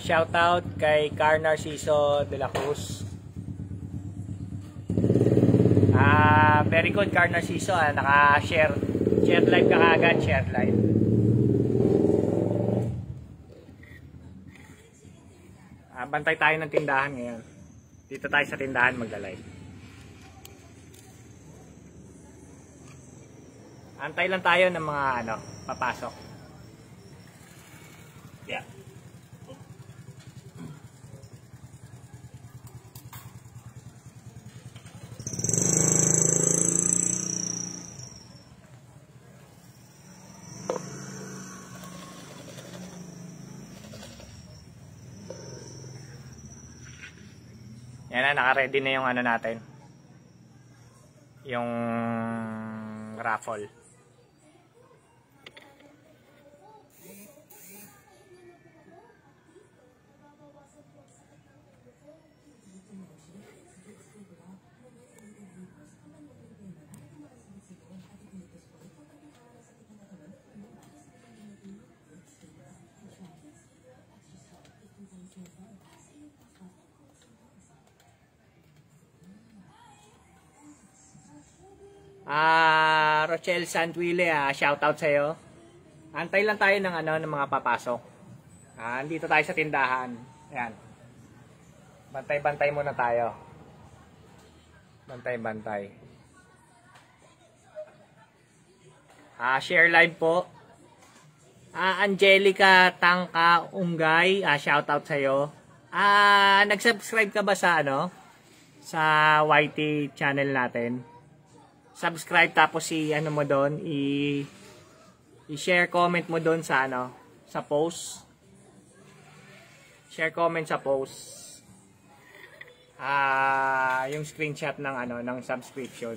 Shoutout kay Car Narciso de la Cruz. Very good, Car Narciso. Naka-share. Share live ka agad. Share live. Bantay tayo ng tindahan ngayon. Dito tayo sa tindahan magla-live. Antay lang tayo ng mga papasok. Yeah. Yan na, naka-ready na yung natin. Yung raffle. Rochelle Sandwile, shoutout sa iyo. Antay lang tayo ng mga papasok. Andito tayo sa tindahan. Ayan. Bantay-bantay muna tayo. Bantay-bantay. Share live po. Angelica Tangka Ungay, shoutout sa iyo. Nag-subscribe ka ba sa sa YT channel natin? Subscribe, tapos mo doon, i-share comment mo doon sa sa post. Share comment sa post. Yung screenshot ng ng subscription.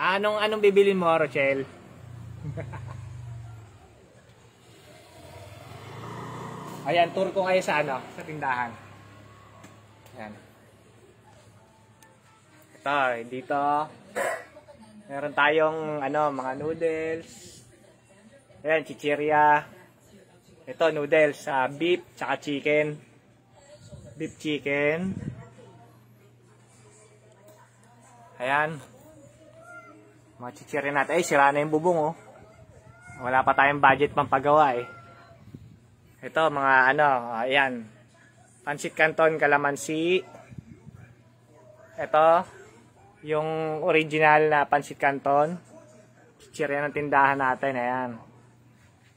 Anong bibilin mo, Rochelle? Ayan, tour ko kayo sa sa tindahan. Ayan. Dito meron tayong mga noodles. Ayan, chichirya. Ito noodles, beef tsaka chicken. Beef chicken. Ayan. Mga chichirya natin. Ay, sira na yung bubong Wala pa tayong budget pampagawa Ito mga ayan. Pancit Canton Calamansi. Ito yung original na Pancit Canton. Chichirya ng tindahan natin. Ayan.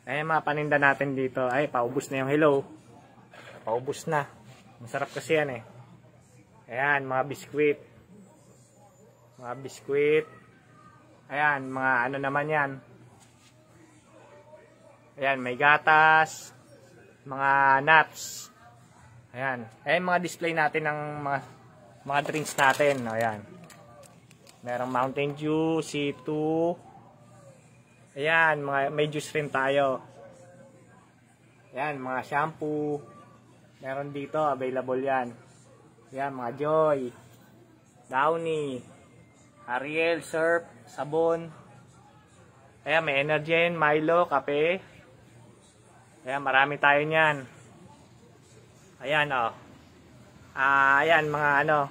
Ayan mga paninda natin dito. Ay, paubos na yung hello. Paubos na. Masarap kasi yan Ayan, mga biskwit. Mga biskwit. Ayan, mga naman yan. Ayan, may gatas. Mga nuts. Ayan. Ayan, mga display natin ng mga drinks natin. Ayan. Merong Mountain Dew, C2. Ayan, may juice rin tayo. Ayan, mga shampoo. Meron dito, available yan. Ayan, mga Joy, Downy, Ariel, Surf, sabon. Ayan, may Energen, Milo, kape. Ayan, marami tayo niyan. Ayan, ayan, mga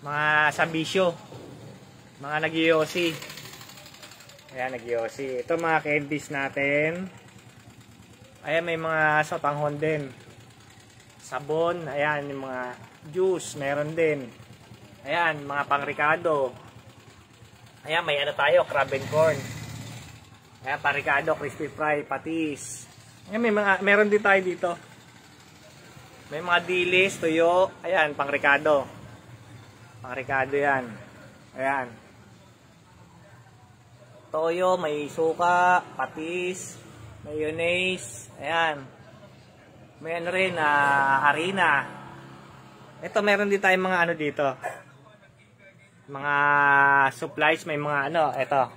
mga sambisyo. Mga nag-iossi. Ayan, nag-iossi. Ito mga candies natin. Ayan, may mga sotanghon din. Sabon. Ayan, yung mga juice. Meron din. Ayan, mga pang-ricado. Ayan, may tayo, crab and corn. Ayan, pang-ricado, crispy fry, patis. Ayan, meron din tayo dito. May mga dilis, tuyo. Ayan, pang-ricado. Pang-ricado yan. Ayan. Toyo, may suka, patis, mayonnaise, ayan. May rin, harina. Ito, meron din tayong mga dito. Mga supplies, may mga ito.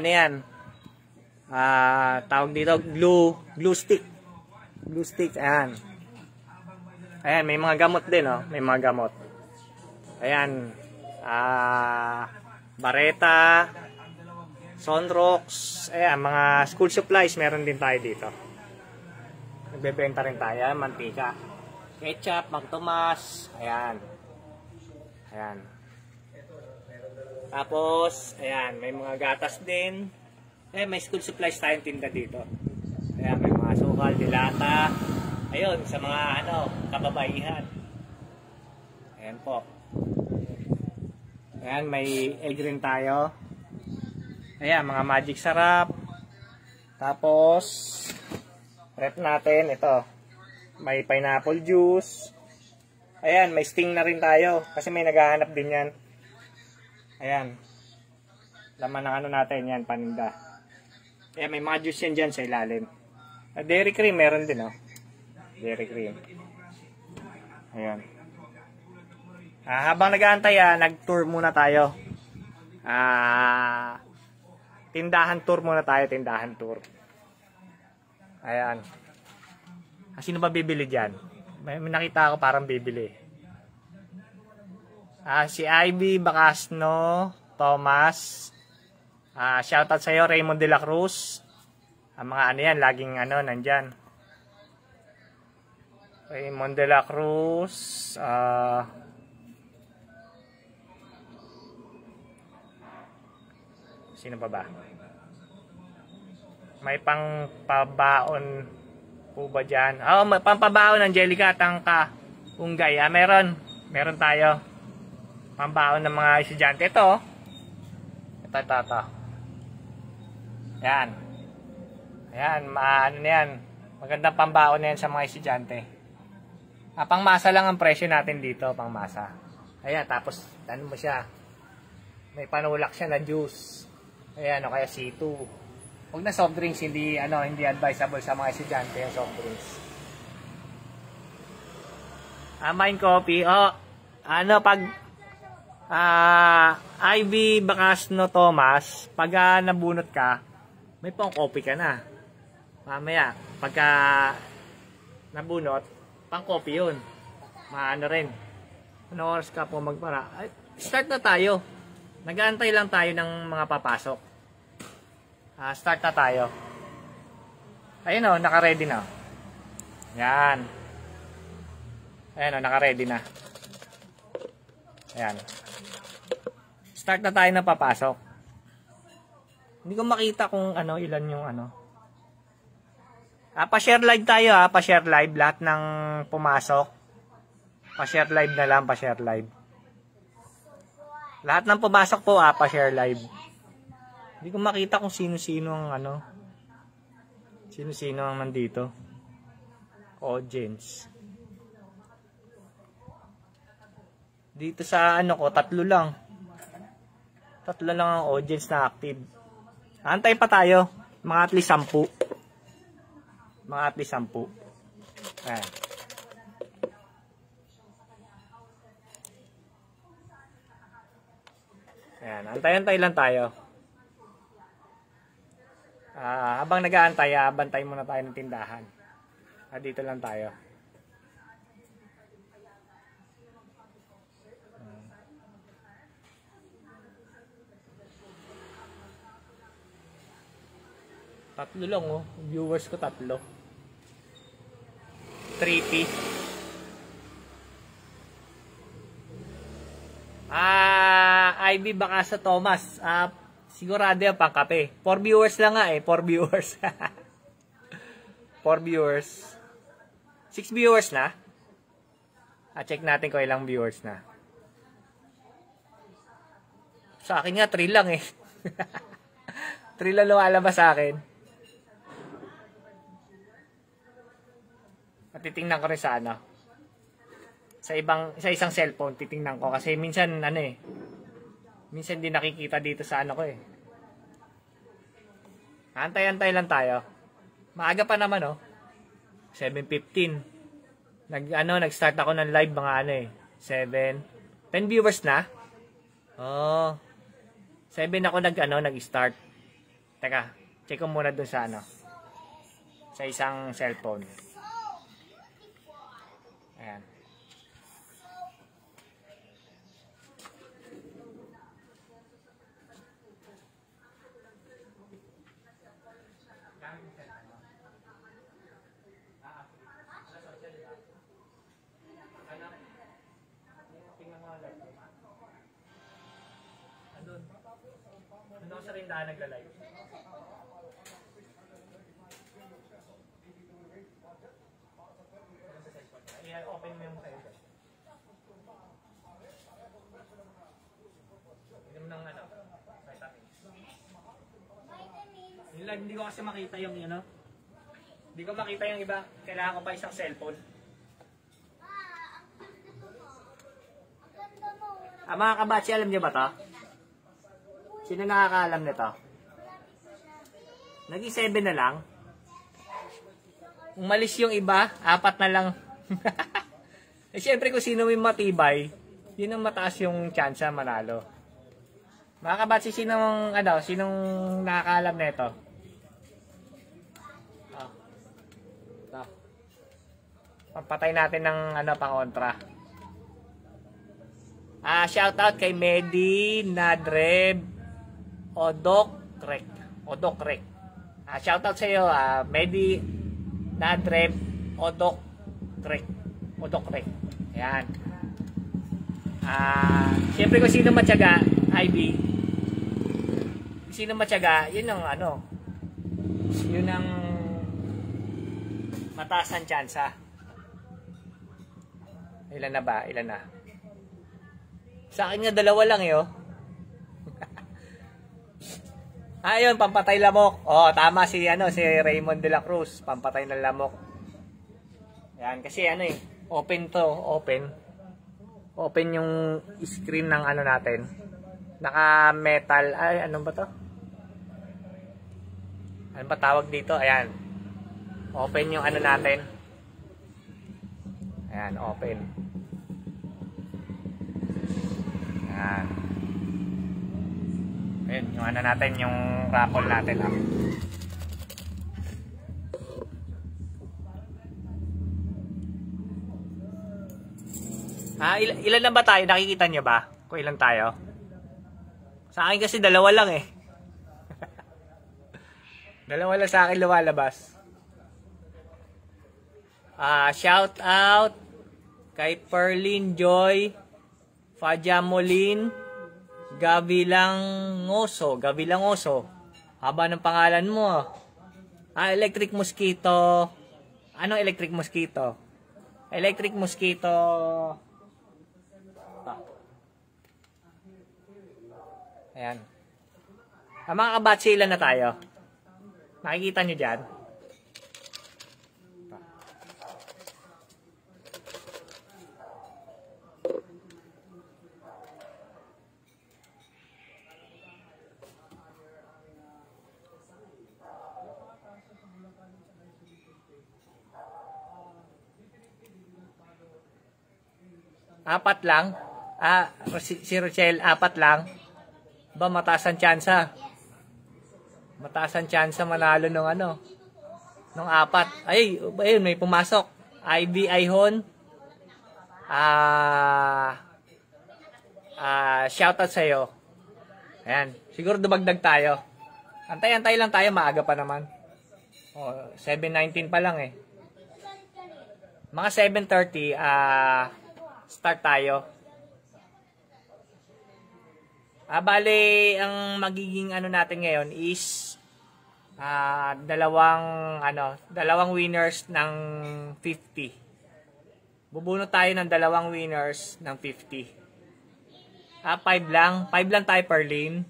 Yan? Tawag dito, glue stick. Glue stick, ayan. Ayan, may mga gamot din, may mga gamot. Ayan, bareta, Sunrox, ayan, mga school supplies, meron din tayo dito. Nagbebenta rin tayo, mantika. Ketchup, Magtomas, ayan. Ayan. Tapos, ayan, may mga gatas din. Eh, may school supplies tayong tinda dito. Ayan, may mga sukal, dilata. Ayun, sa mga, kababaihan. Ayan po. Ayan, may egg rin tayo. Ayan, mga magic sarap. Tapos, rep natin, ito. May pineapple juice. Ayan, may sting na rin tayo. Kasi may naghahanap din yan. Ayan. Laman ng natin yan, paninda. Ayan, may mga juice yan dyan sa ilalim. Dairy cream, meron din, oh. Dairy cream. Ayan. Habang nag-aantay, nag-tour muna tayo. Tindahan tour muna tayo, tindahan tour. Ayan. Sino ba bibili dyan? May nakita ako parang bibili. Si Ivy Bacasno Thomas. Shoutout sa'yo, Raymond de la Cruz. Ang mga yan, laging nandyan. Raymond de la Cruz. Sino pa ba? May pangpabaon po ba dyan? May pampabaon, Angelica, Tangka, Unggay. Meron tayo. Pambaon ng mga estudyante. Ito. Yan. Ayan, yan. Magandang pambaon na yan sa mga estudyante. Pangmasa lang ang presyo natin dito, pangmasa. Ayan, tapos, mo siya. May panulak siya na juice. Ayan, o kaya C2. Huwag na soft drinks, hindi advisable sa mga estudyante yung soft drinks. Mind coffee, pag Ivy Bacasno Thomas, pag nabunot ka, may pang coffee ka na. Mamaya, pagka nabunot, pang coffee yun. Rin. Ano oras ka po magpara? Start na tayo. Nag-aantay lang tayo ng mga papasok. Start na tayo. Ayun o, naka-ready na. Yan. Ayun o, naka-ready na. Ayan. Start na tayo na papasok. Hindi ko makita kung ilan yung pa-share live tayo pa-share live. Lahat ng pumasok. Pa-share live na lang, pa-share live. Lahat ng pumasok po, pa-share live. Hindi ko makita kung sino-sino ang sino-sino ang nandito. Audience. Dito sa ko, 3 lang. 3 lang ang audience na active. Antay pa tayo. Mga at least 10. Mga at least 10. Ayan. Ayan, antay-antay lang tayo. Habang nag-aantay, bantay muna tayo ng tindahan. Dito lang tayo. Tatlo lang viewers ko 3. 3P. Ivy Bacasno Thomas. Sigurado yan pang kape. 4 viewers lang nga 4 viewers. 4 viewers. 6 viewers na. Check natin kung ilang viewers na. Sa akin nga 3 lang 3 lang lumalabas sa akin. Titingnan ko rin sa sa isang cellphone, titingnan ko kasi minsan minsan hindi nakikita dito sa ko Antay-antay lang tayo. Maaga pa naman 7:15. Nag-start ako ng live mga 7. 10 viewers na. 7 ako nag-start. Teka, check ko muna dun sa sa isang cellphone. Ayan. tindahan nagla-live. I-open mo yung sa'yo. Inom ng ano, vitamins. Hindi ko kasi makita yung ano. Hindi ko makita yung iba. Kailangan ko pa isang cellphone. Mga kabatsi, alam niyo ba to? Sino nakakaalam nito? Naging 7 na lang. Umalis yung iba, 4 na lang. Eh, syempre kung sino may matibay, yun ang mataas yung chance manalo. Mga kabatsi, sinong nakakaalam nito? Pampatay natin ng pangontra. Shoutout kay Medi Nadreb Odokrek. Shoutout sa iyo, Medi Nadreb Odokrek. Ayan. Siyempre kung sino matyaga, IB. Kung sino matyaga, yun ang yun ang mataas ang tsansa. Ilan na ba? Ilan na? Sa akin nga 2 lang eh, oh. Ayun, pampatay lamok. Oh, tama si Raymond de la Cruz, pampatay ng lamok. Yan kasi open to, open. Open yung screen ng natin. Naka-metal, ano ba to? Ano ba tawag dito? Ayan. Open yung natin. Ayan, open. Ayan. Ayan, yung natin, yung raffle natin lang. Ilan na ba tayo? Nakikita nyo ba? Kung ilan tayo? Sa akin kasi 2 lang eh. 2 lang sa akin lumalabas. Shout out kay Perlin Joy, Fajamolin, Gavilangoso. Haba ng pangalan mo. Electric Mosquito. Anong Electric Mosquito? Electric Mosquito. Ayan. Mga kabatsi, ilan na tayo? Nakikita nyo dyan? Apat lang. Si Rochelle, 4 lang. Ba, mataas ang tsansa. Mataas ang tsansa manalo ng nung 4. Ayun, may pumasok. IB Ihon. Shoutout sa'yo. Ayan. Siguro dumagdag tayo. Antay-antay lang tayo. Maaga pa naman. 7:19 pa lang eh. Mga 7:30, start tayo. Bale, ang magiging natin ngayon is dalawang winners ng 50. Bubunot tayo ng 2 winners ng 50. 5 lang. 5 lang tayo per lane.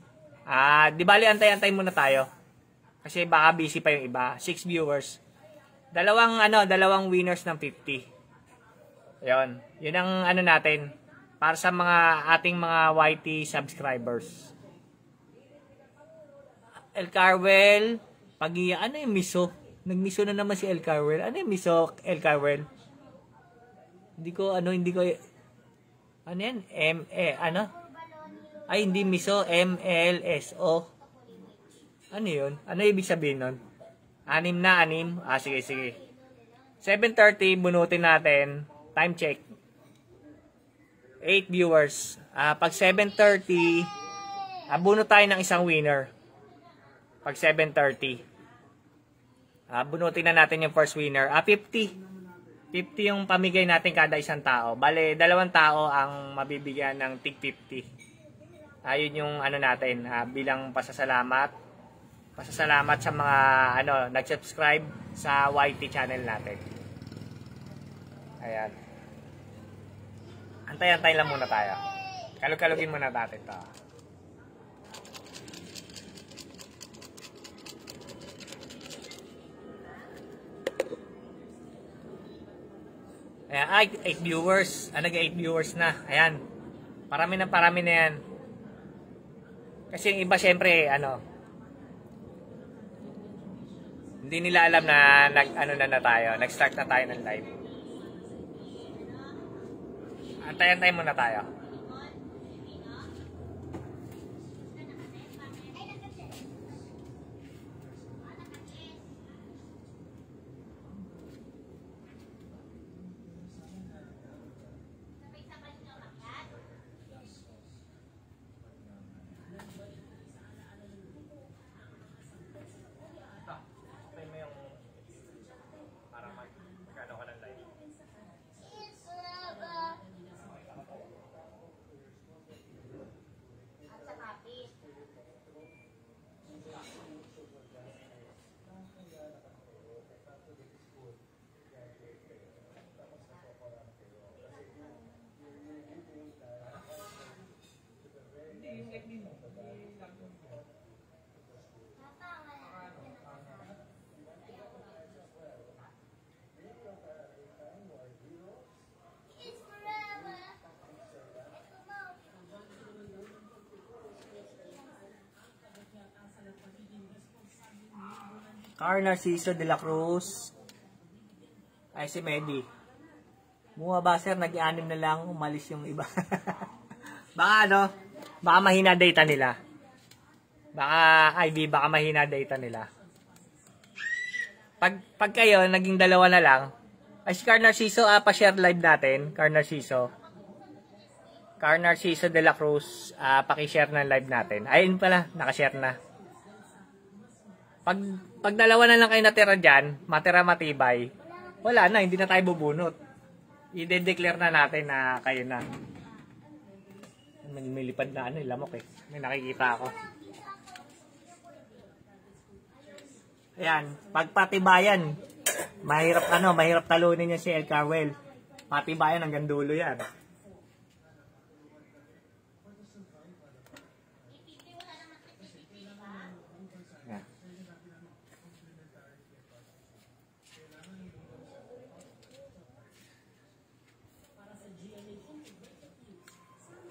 Di bali, antay-antay muna tayo. Kasi baka busy pa yung iba. 6 viewers. Dalawang winners ng 50. Ayun. Yun ang natin. Para sa ating mga YT subscribers. El Carwell. Ano yung miso? Nagmiso na naman si El Carwell. Ano yung miso, El Carwell? Hindi ko. Ano yan? Ay, hindi miso. MLSO. Ano yun? Ano ibig sabihin nun? 6 na. Sige. 7:30, bunutin natin. Time check. 8 viewers. Pag 7:30, bunot tayo ng isang winner. Pag 7:30. Bunutin na natin yung first winner. 50. 50 yung pamigay natin kada isang tao. Bale, 2 tao ang mabibigyan ng tig 50. Ayun yung ano natin, bilang pasasalamat. Pasasalamat sa mga nag-subscribe sa YT channel natin. Ayan. Antay-antay lang muna tayo. Kalug-kalugin muna natin to. Ayan, 8 viewers. Nag-8 viewers na. Ayan. Parami na yan. Kasi yung iba syempre, hindi nila alam na nag-start na tayo ng live. Antay-antay muna tayo. Car Narciso de la Cruz. Ay, si Medi. Bumaba sir, nag-anim na lang, umalis yung iba. Baka baka mahina data nila. Baka mahina data nila. Pag kayo, naging dalawa na lang, ay si Car Narciso, pa-share live natin, Car Narciso de la Cruz, paki-share ng live natin. Ayun pala, naka-share na. Pag dalawa na lang kayo natira dyan, matibay, wala na, hindi na tayo bubunot. I-declare na natin na kayo na. May lipad na lamok eh. May nakikita ako. Ayan, pagpatibayan, mahirap talunin niya si El Carwell. Patibayan hanggang dulo yan.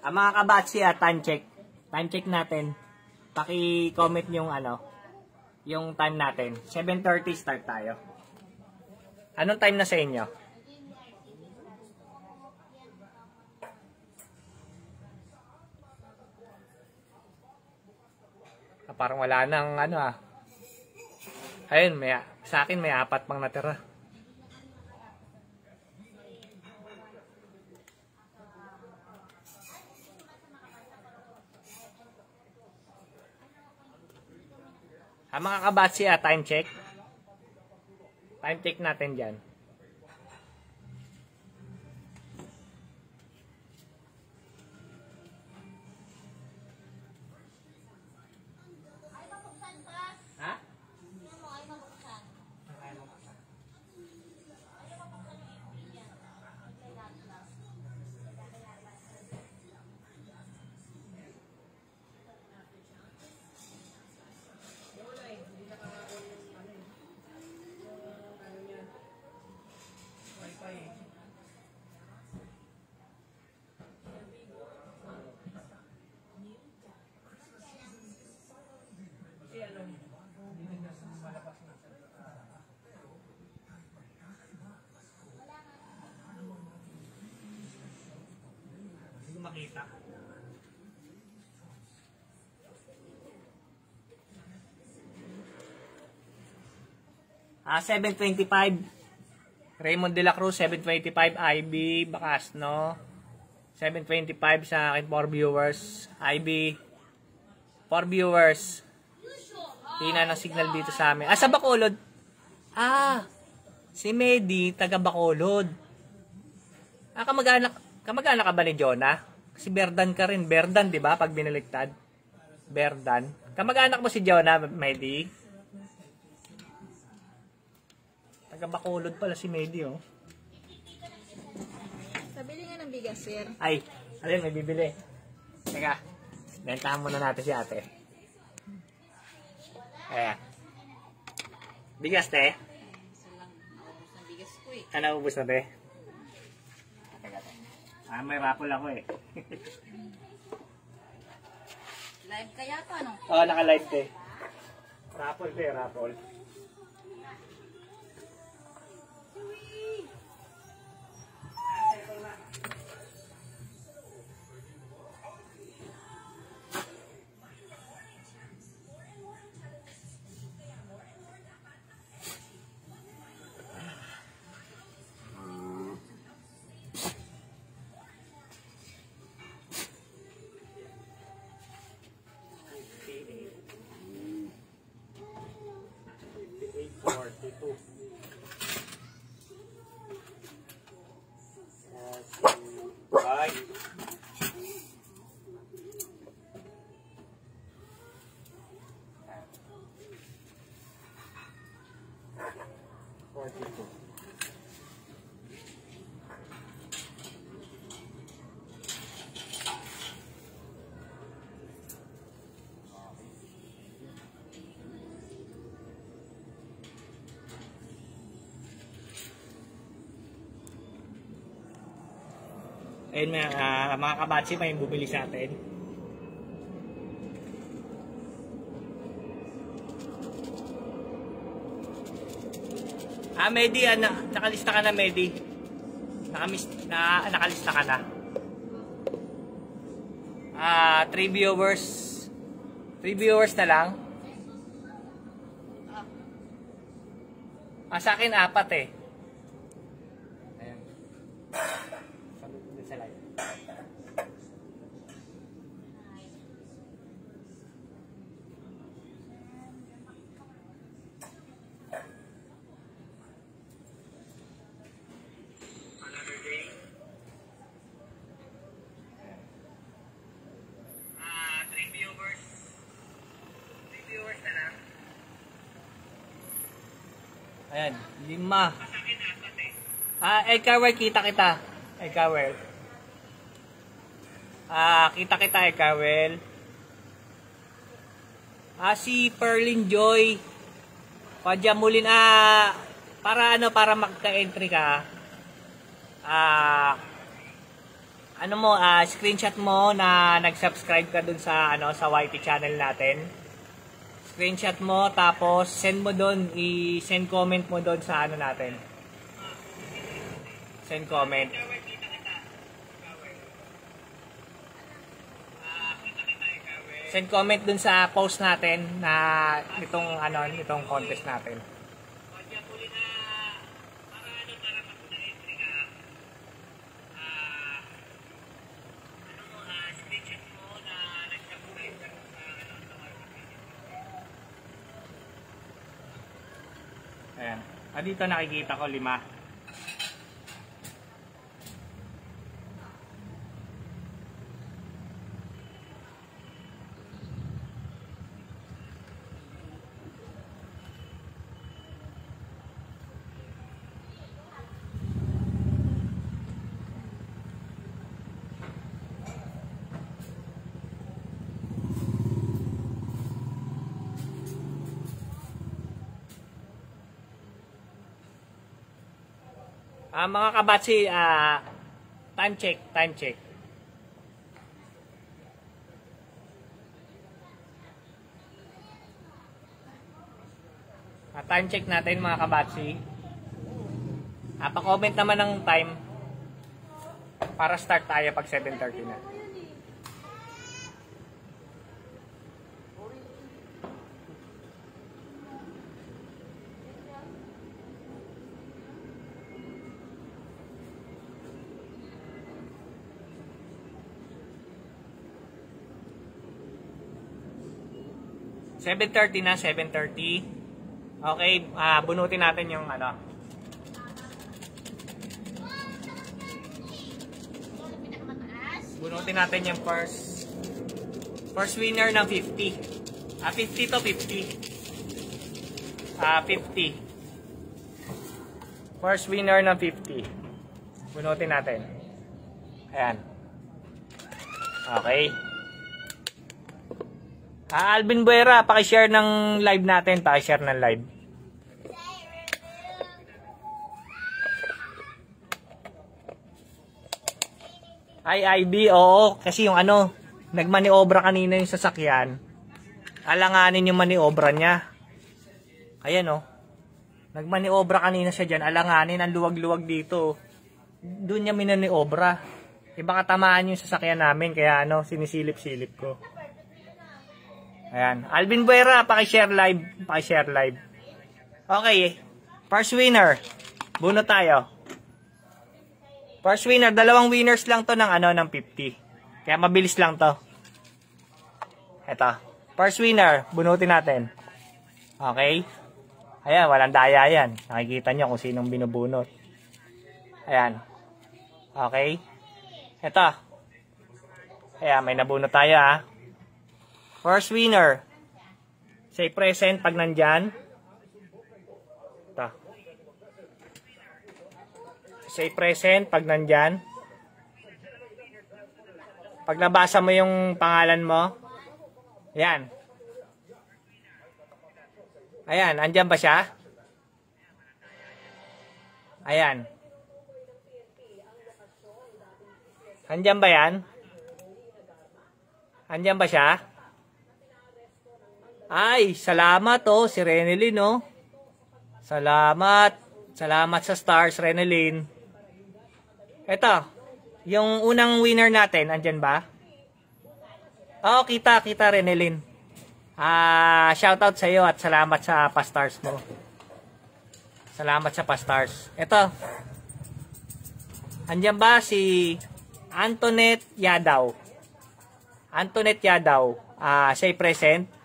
Mga kabatsi, time check. Time check natin. Paki-comment yung time natin. 7:30 start tayo. Anong time na sa inyo? Parang wala nang Ayun, sa akin may 4 pang natira. Mga kabatsi, time check. Time check natin dyan. Ha? Makita. 7:25 Raymond de la Cruz, 7:25 IB Bacasno, 7:25 sa akin 4 viewers. IB 4 viewers. Tina ng signal dito sa amin. Sa Bacolod. Si Medi taga Bacolod. Kamag-anak ka ba ni Jonah? Kasi Berdan ka rin. Berdan, di ba? Pag binaliktad. Berdan. Kamag-anak mo si Jonah, Medi. Taga-Bacolod pala si Medi, oh. Sabili nga ng bigas, sir. Ay, alin, may bibili. Teka, bentahan muna natin si ate. Ayan. Bigas, te. Isa lang, naubos ng bigas ko eh. Ano, ubus na, te? Teka, te. May raffle ako eh. Live kaya to, ano? Oo, naka-live, te. Raffle, te, raffle. Bye. Ayun mga kabatsi, may bumili sa atin. Medi, nakalista ka na, Medi. Nakalista ka na. 3 viewers. 3 viewers na lang. Sa akin 4 eh. Ayan. Sabi ko sa live. Another day. 3 viewers. 3 viewers na lang. Ayan, 5. Ekawel, kita kita. Ekawel. Kita kita, Ekawel. Si Perlin Joy. Pajamulin, para magka-entry ka. Screenshot mo na nag-subscribe ka dun sa sa YT channel natin. Screenshot mo, tapos send mo doon, i-send comment mo doon sa natin. Send comment. Send comment doon sa post natin na nitong contest natin. Ayan. Dito nakikita ko 5. Mga kabatsi, time check. Time check natin mga kabatsi. Pa-comment naman ng time para start tayo pag 7:30 na. (7:30) na, 7:30. Okay, bunutin natin yung Bunutin natin yung first winner ng 50. 50 to 50. 50. First winner ng 50. Bunutin natin. Ayan. Okay. Alvin Buera, paki-share ng live natin. Paki-share ng live. Ay, IB, oo. Kasi yung ano, nagmaniobra kanina yung sasakyan. Alanganin yung maniobra niya. Ayan, oh. Nagmaniobra kanina siya dyan. Alanganin, ang luwag-luwag dito. Doon niya minaniobra. Baka tamaan yung sasakyan namin. Kaya ano, sinisilip-silip ko. Ayan. Alvin Buera, paki-share live. Paki-share live. Okay. First winner. Buno tayo. First winner. 2 winners lang to ng ano, ng 50. Kaya mabilis lang to. Eto. First winner. Bunutin natin. Okay. Ayan. Walang daya yan. Nakikita nyo kung sinong binubunot. Ayan. Okay. Eto. Ayan. May nabunot tayo ha. First winner. Say present pag nandyan. Ito. Say present pag nandyan. Pag nabasa mo yung pangalan mo. Ayan. Ayan. Andyan ba siya? Ayan. Andyan ba yan? Andyan ba siya? Ay, salamat oh, si Renelyn oh. Salamat. Salamat sa stars, Renelyn. Eto, yung unang winner natin, andyan ba? Oh, kita Renelyn. Shoutout sa iyo at salamat sa pa-stars mo. Salamat sa pa-stars. Eto. Andyan ba si Antoinette Yadaw? Antoinette Yadaw. Siya present.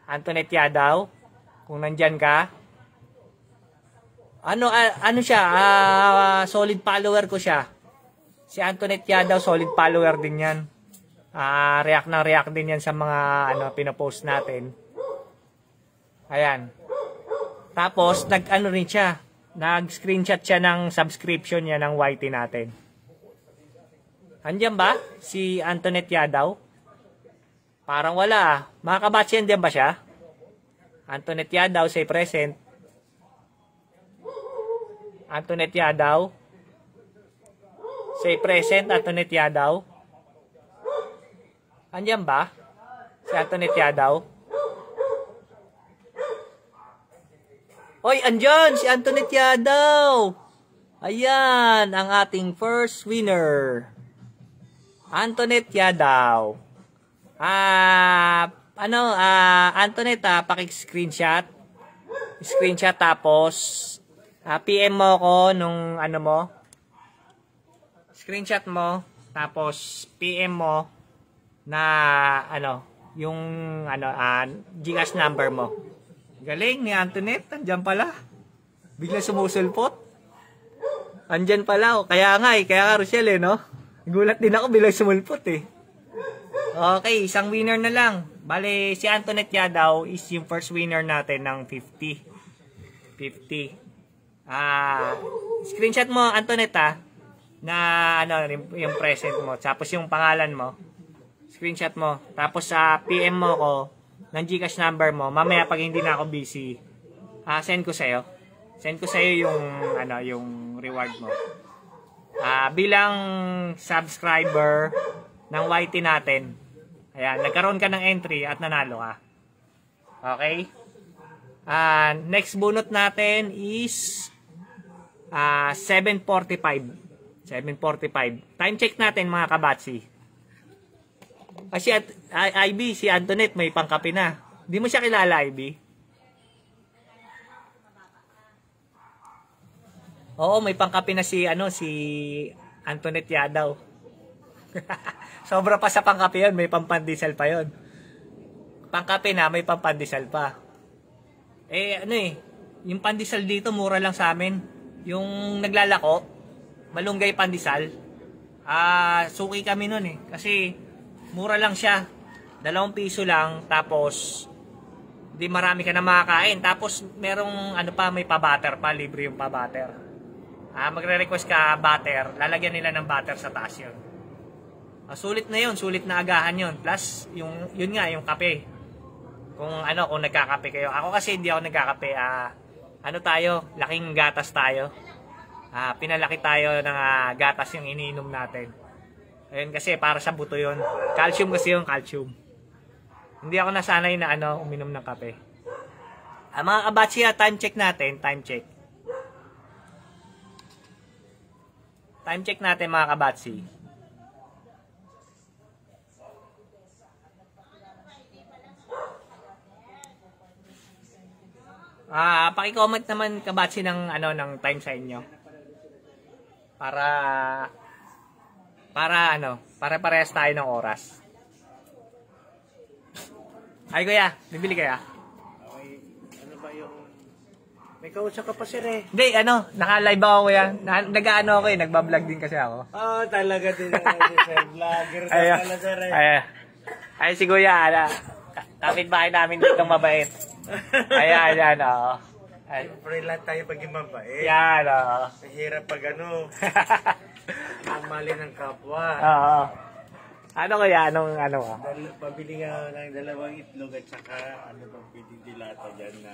Antoinette Yadaw, kung nandyan ka. Ano siya? Solid follower ko siya. Si Antoinette Yadaw, solid follower din yan. React din yan sa mga pinopost natin. Ayan. Tapos, rin siya. Nag-screenshot siya ng subscription niya ng YT natin. Andyan ba? Si Antoinette Yadaw? Parang wala. Mga kabatsi, andyan ba siya? Antoinette Yadaw, say present. Antoinette Yadaw. Say present, Antoinette Yadaw. Andyan ba? Si Antoinette Yadaw. Oy, andyan! Si Antoinette Yadaw! Ayan, ang ating first winner. Antoinette Yadaw. Antoinette, paki-screenshot. Screenshot tapos PM mo ko nung mo. Screenshot mo tapos PM mo na yung GCash number mo. Galing ni Antoinette, andyan pala. Bigla sumusulpot. Andyan pala. Kaya nga Rochelle no? Gulat din ako bilang sumulpot Okay, isang winner na lang. Bale, si Antoinette Yadaw is yung first winner natin ng 50. Screenshot mo, Antoinette, na yung present mo. Tapos yung pangalan mo. Screenshot mo. Tapos PM mo ko ng GCash number mo. Mamaya pag hindi na ako busy, send ko sa'yo. Send ko sa'yo yung reward mo. Bilang subscriber ng YT natin. Ayan, nagkaroon ka ng entry at nanalo ka. Okay? Next bunot natin is 7:45. 7:45. Time check natin mga kabatsi. Kasi IB, si Antoinette may pangkape na. Di mo siya kilala, IB? Oo, may pangkape na si Antoinette Yadaw. Sobra pa sa pangkape yun, may pampandisal pa yun. Pangkape na, may pampandisal pa. Yung pandesal dito, mura lang sa amin. Yung naglalako, malunggay pandesal, Suki kami nun eh. Kasi mura lang siya. 2 piso lang. Tapos di marami ka na makakain. Tapos merong ano pa, may pa-butter pa. Libre yung pa-butter. Magre-request ka butter. Lalagyan nila ng butter sa taas yun. Sulit na yun. Sulit na agahan yun. Plus yun nga yung kape. Kung nagkakape kayo. Ako kasi hindi ako nagkakape. Ano tayo? Laking gatas tayo. Pinalaki tayo ng gatas yung iniinom natin. Ayun kasi para sa buto yun. Calcium kasi yung calcium. Hindi ako nasanay na uminom ng kape. Mga kabatsi, time check natin. Time check. Time check natin mga kabatsi. Paki-comment naman kabatsi ng ng time sa inyo. Para parehas tayo ng oras. Ay kuya, bibili kaya? Okay, ano ba yung... May kausap ka pa sir eh. Hindi, naka-live ako kuya. Nag-ano ako nagbablog din kasi ako. Talaga din sir. Vlogger ka pala sir eh. Ay si kuya, kapitbahay namin dito mabait. Ayan, oo. Siyempre lahat tayo maging mabait. Yan, oo. Mahirap pag ang mali ng kapwa. Oo. Ano kaya? Anong Pabili nga ng 2 itlog at saka ano bang pwedeng dilata dyan na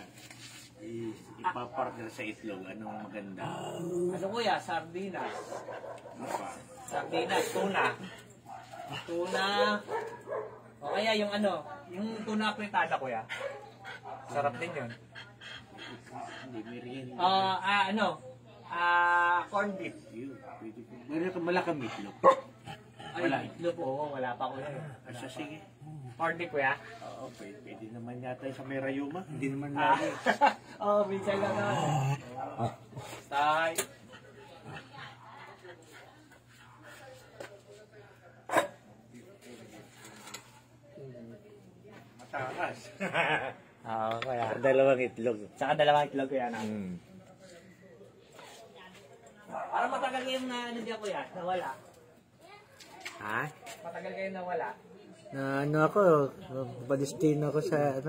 ipapartner sa itlog. Anong maganda? Ano kuya? Sardinas. Ano pa? Sardinas, tuna. Tuna. O kaya yung yung tuna fritada kuya. Sarap din yun. Hindi, merienda. Corned beef. Meron ka malakang itlog. Wala. Itlog po, wala pa kuya. Sige. Corned beef kuya? Oo, pwede naman yata sa may rayuma. Hindi naman lagi. Minsan lang na. Tay. Matakas. Kaya. 2 itlog. Saka 2 itlog kuya na. Para matagal kayong diyan kuya, nawala. Matagal kayong nawala. Ako, padestino ako sa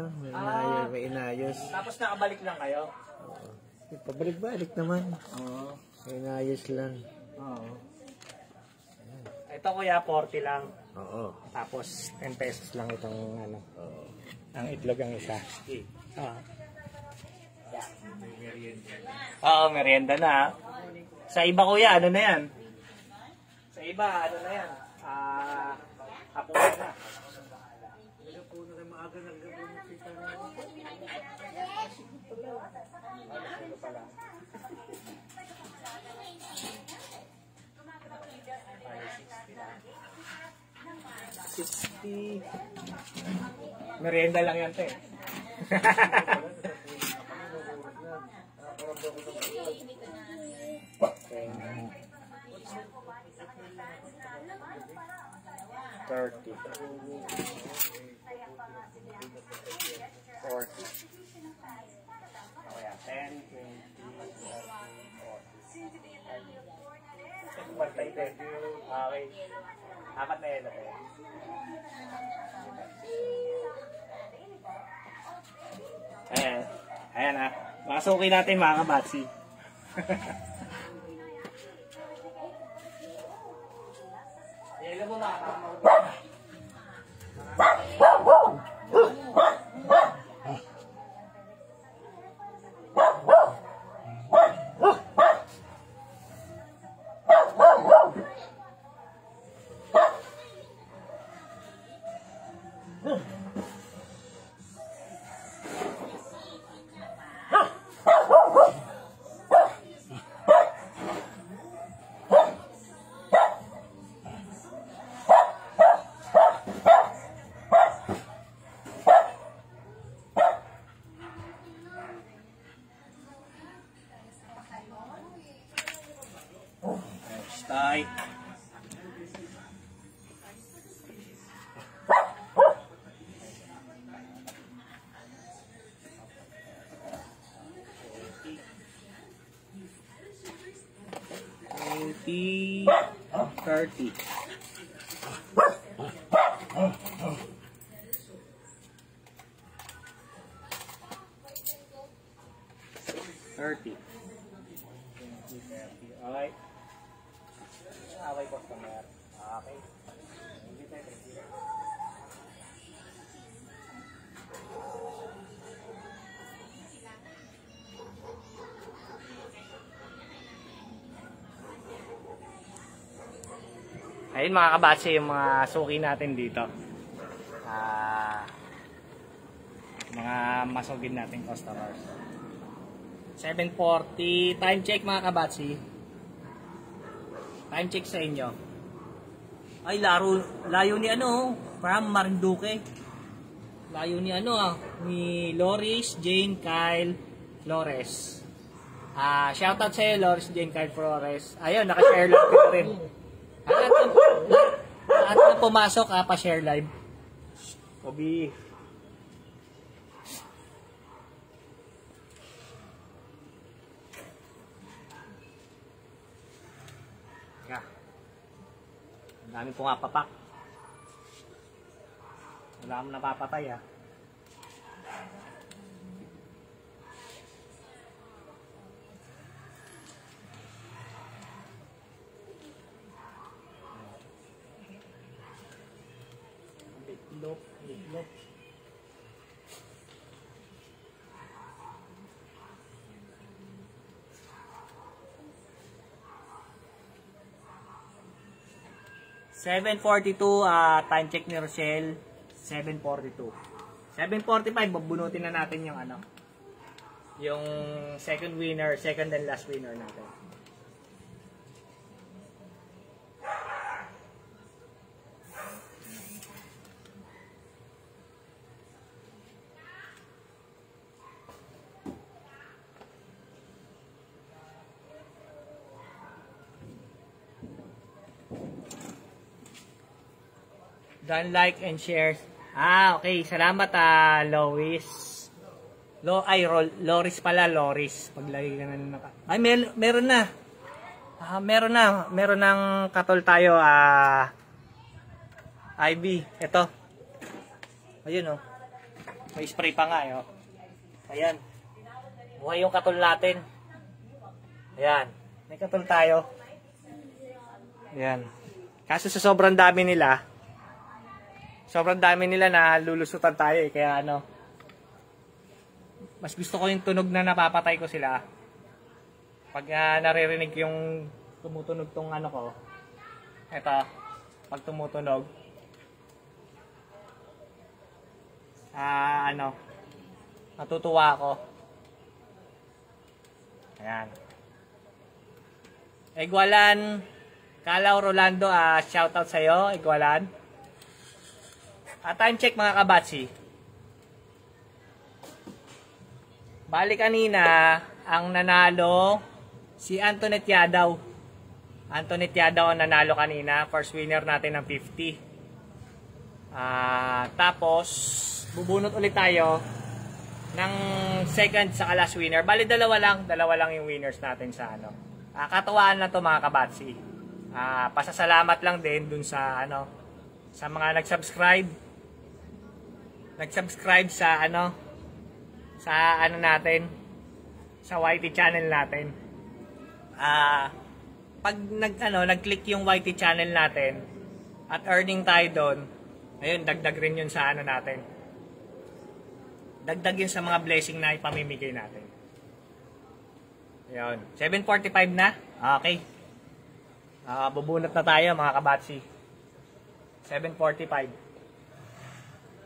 may inayos. Tapos nakabalik lang kayo? Pabalik-balik naman. Oo. May inayos lang. Oo. Ito kuya, 40 lang. Oo. Tapos 10 pesos lang itong ang itlog ang isa. Merienda na. Sa iba kuya, ano na yan? Sa iba, ano na yan? Hapunan na. Merienda lang yan, te. $30. 40. Okay, 10, 20, 30, 40. Okay. 4 na yelo. Ayan ha. Masukin natin mga kabatsi. Yelo mo mga Tay. 30. 30. Okay. Okay, customer. Okay. Ayun mga kabatse, yung mga suki natin dito. Mga masugid natin customers. 7:40. Time check mga kabatse. Time check sa inyo. Ay, layo ni ano, from Marinduque. Layo ni ano ni Loris, Jane, Kyle, Flores. Shoutout sa iyo, Loris, Jane, Kyle, Flores. Ayun, naka-share lang ko rin. At na pumasok, pa-share live. Kobe. Ang dami po nga papak. Wala akong napapatay Bitlop. 7:42, time check ni Rochelle, 7:42. 7:45, babunutin na natin yung yung second and last winner natin. Don't like and share. Okay. Salamat, Lois. Loris pala, Loris. Paglagay ka na Ay, meron na. Meron ng katol tayo, Ivy. Ito. Ayun, May spray pa nga, Ayan. Buhay yung katol natin. Ayan. May katol tayo. Ayan. Kaso sa sobrang dami nila na lulusutan tayo kaya mas gusto ko yung tunog na napapatay ko sila pag naririnig yung tumutunog tong ko eto pag tumutunog natutuwa ako. Ayan. Igualan Kalaw Rolando, shoutout sa'yo Igualan. Time check mga kabatsi. Bali kanina, ang nanalo, si Antoinette Yadaw. Antoinette Yadaw ang nanalo kanina. First winner natin ng 50. Tapos, bubunot ulit tayo ng second sa last winner. Bali dalawa lang yung winners natin sa katuwaan na to mga kabatsi. Pasasalamat lang din dun sa sa mga nag-subscribe sa natin, sa YT channel natin. Pag nag-click yung YT channel natin at earning tayo doon, ayun, dagdag rin yun sa natin. Dagdag yun sa mga blessing na ipamimigay natin. Ayun, 7:45 na. Okay. Bubunot na tayo mga kabatsi. 7:45.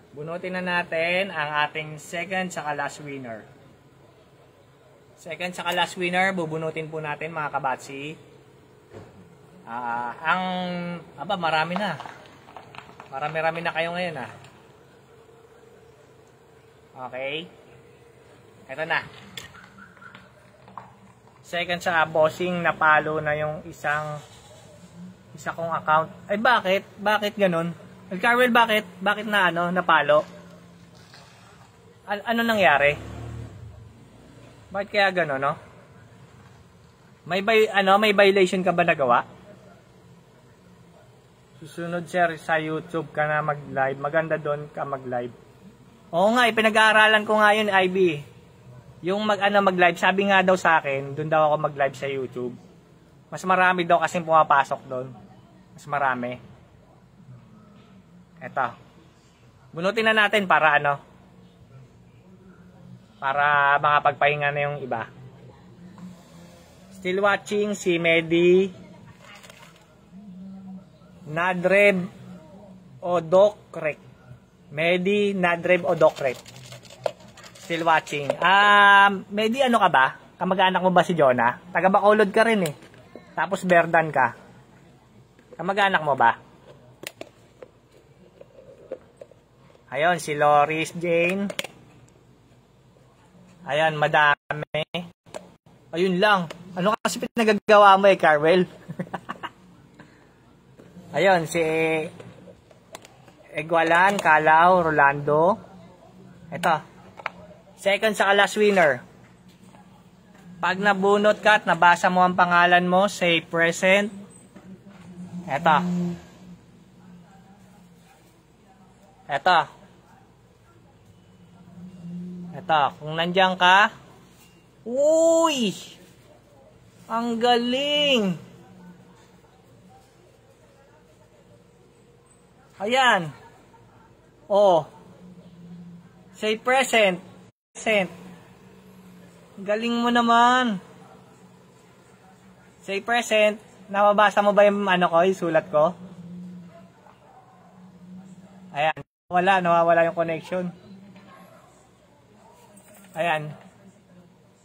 Bunutin na natin ang ating second saka last winner. Second saka last winner, bubunutin po natin mga kabatsi. Marami na. Marami na kayo ngayon Okay. Ito na. Second sa bossing, napalo na yung isa kong account. Ay bakit? Bakit ganun? Carwell, bakit na napalo? Ano nangyari? Bakit kaya gano'n, May violation ka ba nagawa? Susunod sir sa YouTube ka na mag-live. Maganda doon ka mag-live. Oo nga, pinag-aaralan ko nga yun, IB. Yung mag-live, sabi nga daw sa akin, doon daw ako mag-live sa YouTube. Mas marami daw kasi pumapasok doon. Mas marami. Eto. Bunutin na natin para ano? Para makapagpahinga na yung iba. Still watching si Medi Nadreb Odokrek. Medi Nadreb Odokrek. Still watching. Medi, ano ka ba? Kamag-anak mo ba si Jonah? Taga Bacolod ka rin eh. Tapos Berdan ka. Kamag-anak mo ba? Ayun, si Loris Jane. Ayan, madami. Ayun lang. Ano kasi pinagagawa mo eh, Carwell? Ayun, si Egualan, Calao, Rolando. Ito. Second sa last winner. Pag nabunot ka at nabasa mo ang pangalan mo, say present. Ito. Ito. Ito. Kung nandiyan ka, uy! Ang galing! Ayan. Oh. Say present. Present. Galing mo naman. Say present. Nababasa mo ba yung ano ko, yung sulat ko? Ayan. Nawawala yung connection. Ayan.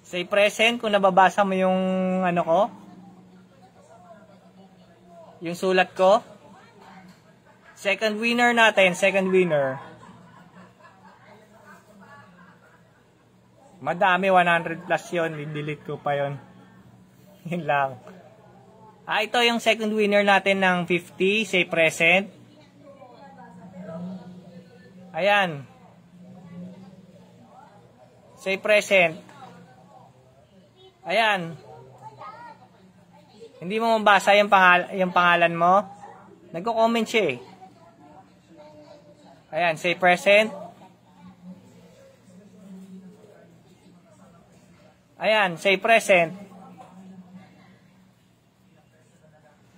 Say present kung nababasa mo yung ano ko. Yung sulat ko. Second winner natin, second winner. Madami, 100 plus yun. I-delete ko pa yun. Yun lang. Ito yung second winner natin ng 50. Say present. Ayan. Say present. Ayan. Hindi mo mabasa yung pangalan mo. Nagko-comment siya eh. Ayan, say present. Ayan, say present.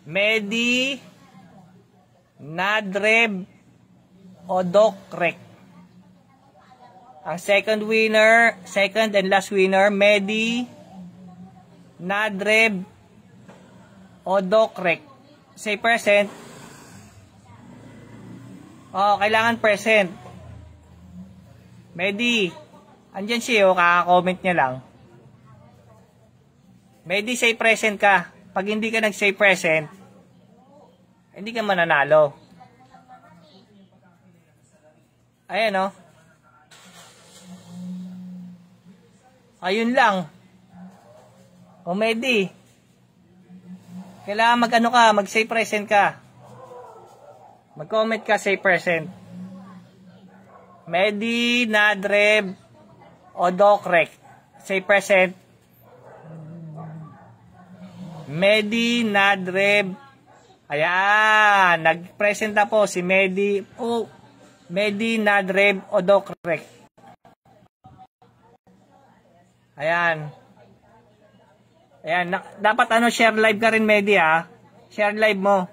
Medi Nadreb Odokrek. Ang second winner, second and last winner, Medi Nadreb Odokrek. Say present. Oh, kailangan present. Medi, andyan siya, kaka-comment niya lang. Medi, say present ka. Pag hindi ka nag-say present, hindi ka mananalo. Ayan, oh. Ayun lang. O, Medi, kailangan mag-ano ka, mag-say present ka. Mag-comment ka, say present. Medi Nadreb Odokrek. Say present. Medi Nadreb. Ayan. Nag-present na po si Medi. Oh, Medi Nadreb Odokrek. Ayan. Ayan. Dapat ano, share live ka rin, Medi, ha? Share live mo.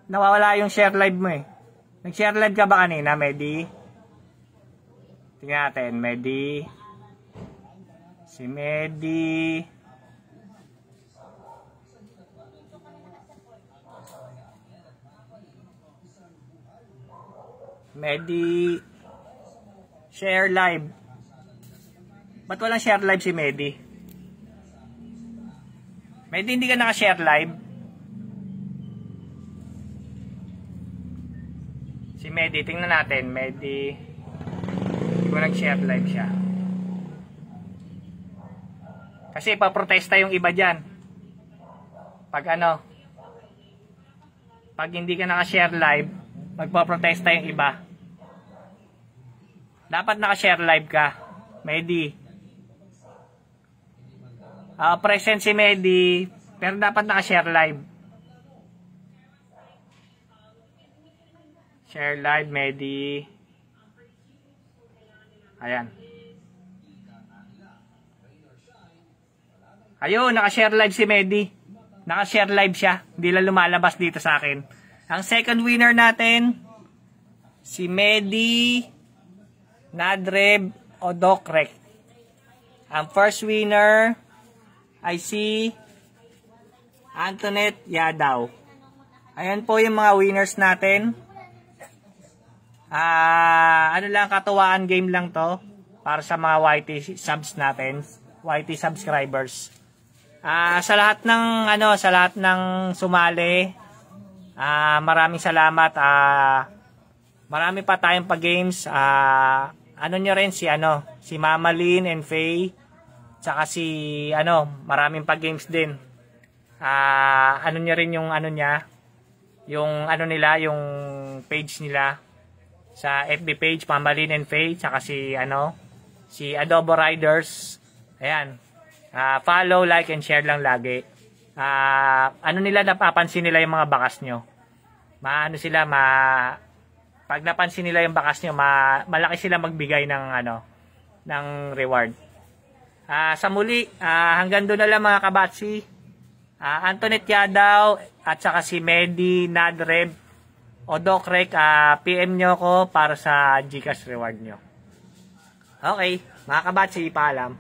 Nawawala yung share live mo eh. Nag-share live ka ba kanina, Medi? Tingnan natin, Medi. Si Medi. Medi. Share live. Ba't walang share live si Medi? Medi, hindi ka naka-share live? Si Medi, tingnan natin. Medi. Kung nag-share live siya. Kasi paprotesta yung iba dyan. Pag ano, pag hindi ka naka-share live, magpaprotesta yung iba. Dapat naka-share live ka, Medi. Present si Medi, pero dapat naka-share live. Share live, Medi. Ayan. Ayun, naka-share live si Medi. Naka-share live siya. Hindi lang lumalabas dito sa akin. Ang second winner natin, si Medi Nadreb Odokrek. Ang first winner ay si Antoinette Yadaw. Ayan po yung mga winners natin. Ano lang, katuwaan game lang to para sa mga YT subs natin, YT subscribers. Sa lahat ng sumali, maraming salamat. Marami pa tayong pa-games. Ano nyo rin si Mama Lynn and Faye, tsaka maraming pa-games din. Ano nyo rin yung niya, yung nila, yung page nila sa FB page, Mama Lynn and Faye, tsaka si Adobo Riders. Ayan. Follow, like, and share lang lagi. Napapansin nila yung mga bakas nyo. Pag napansin nila yung bakas nyo, malaki sila magbigay ng reward. Sa muli, hanggang doon na lang mga kabatsi. Antoinette Yadaw at saka si Medi Nadreb Odokrek, PM nyo ko para sa GCash reward nyo. Okay, mga kabatsi, paalam.